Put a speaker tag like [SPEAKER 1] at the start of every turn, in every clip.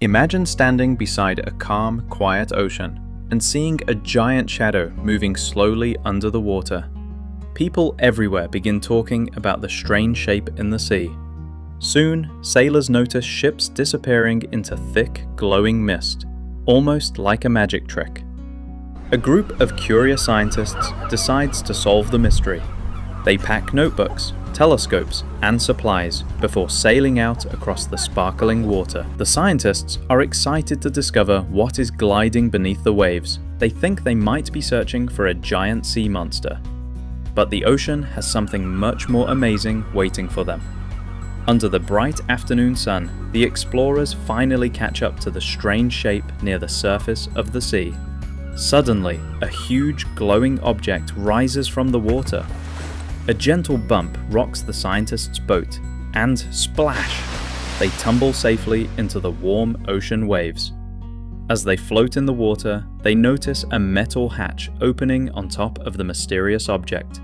[SPEAKER 1] Imagine standing beside a calm, quiet ocean and seeing a giant shadow moving slowly under the water. People everywhere begin talking about the strange shape in the sea. Soon, sailors notice ships disappearing into thick, glowing mist, almost like a magic trick. A group of curious scientists decides to solve the mystery. They pack notebooks, telescopes, and supplies before sailing out across the sparkling water. The scientists are excited to discover what is gliding beneath the waves. They think they might be searching for a giant sea monster. But the ocean has something much more amazing waiting for them. Under the bright afternoon sun, the explorers finally catch up to the strange shape near the surface of the sea. Suddenly, a huge glowing object rises from the water. A gentle bump rocks the scientists' boat, and splash! They tumble safely into the warm ocean waves. As they float in the water, they notice a metal hatch opening on top of the mysterious object.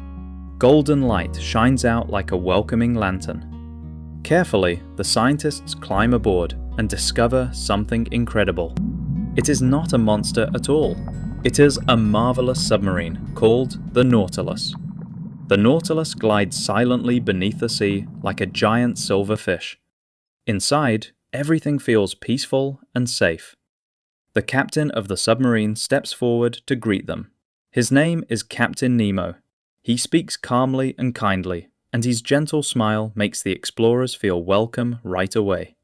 [SPEAKER 1] Golden light shines out like a welcoming lantern. Carefully, the scientists climb aboard and discover something incredible. It is not a monster at all. It is a marvelous submarine called the Nautilus. The Nautilus glides silently beneath the sea like a giant silver fish. Inside, everything feels peaceful and safe. The captain of the submarine steps forward to greet them. His name is Captain Nemo. He speaks calmly and kindly, and his gentle smile makes the explorers feel welcome right away.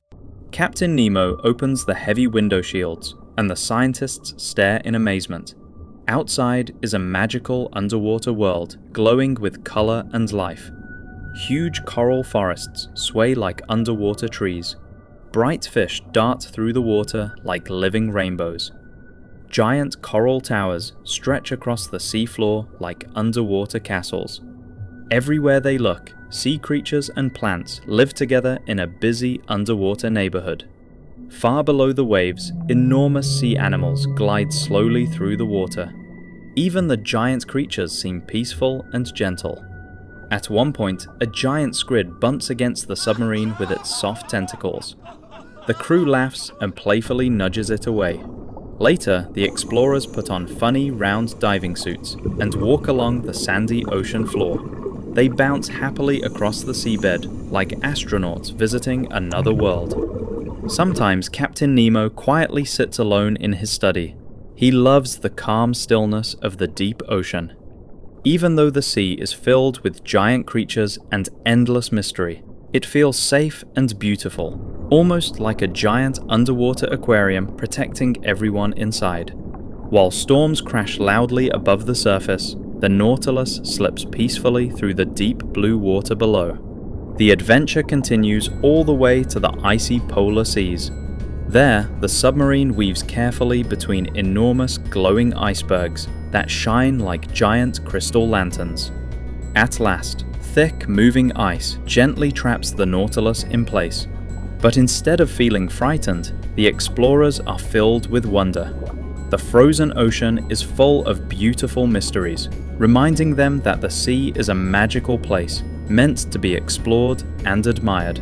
[SPEAKER 1] Captain Nemo opens the heavy window shields, and the scientists stare in amazement. Outside is a magical underwater world, glowing with color and life. Huge coral forests sway like underwater trees. Bright fish dart through the water like living rainbows. Giant coral towers stretch across the seafloor like underwater castles. Everywhere they look, sea creatures and plants live together in a busy underwater neighborhood. Far below the waves, enormous sea animals glide slowly through the water. Even the giant creatures seem peaceful and gentle. At one point, a giant squid bumps against the submarine with its soft tentacles. The crew laughs and playfully nudges it away. Later, the explorers put on funny round diving suits and walk along the sandy ocean floor. They bounce happily across the seabed like astronauts visiting another world. Sometimes Captain Nemo quietly sits alone in his study. He loves the calm stillness of the deep ocean. Even though the sea is filled with giant creatures and endless mystery, it feels safe and beautiful, almost like a giant underwater aquarium protecting everyone inside. While storms crash loudly above the surface, the Nautilus slips peacefully through the deep blue water below. The adventure continues all the way to the icy polar seas. There, the submarine weaves carefully between enormous glowing icebergs that shine like giant crystal lanterns. At last, thick, moving ice gently traps the Nautilus in place. But instead of feeling frightened, the explorers are filled with wonder. The frozen ocean is full of beautiful mysteries, reminding them that the sea is a magical place, meant to be explored and admired.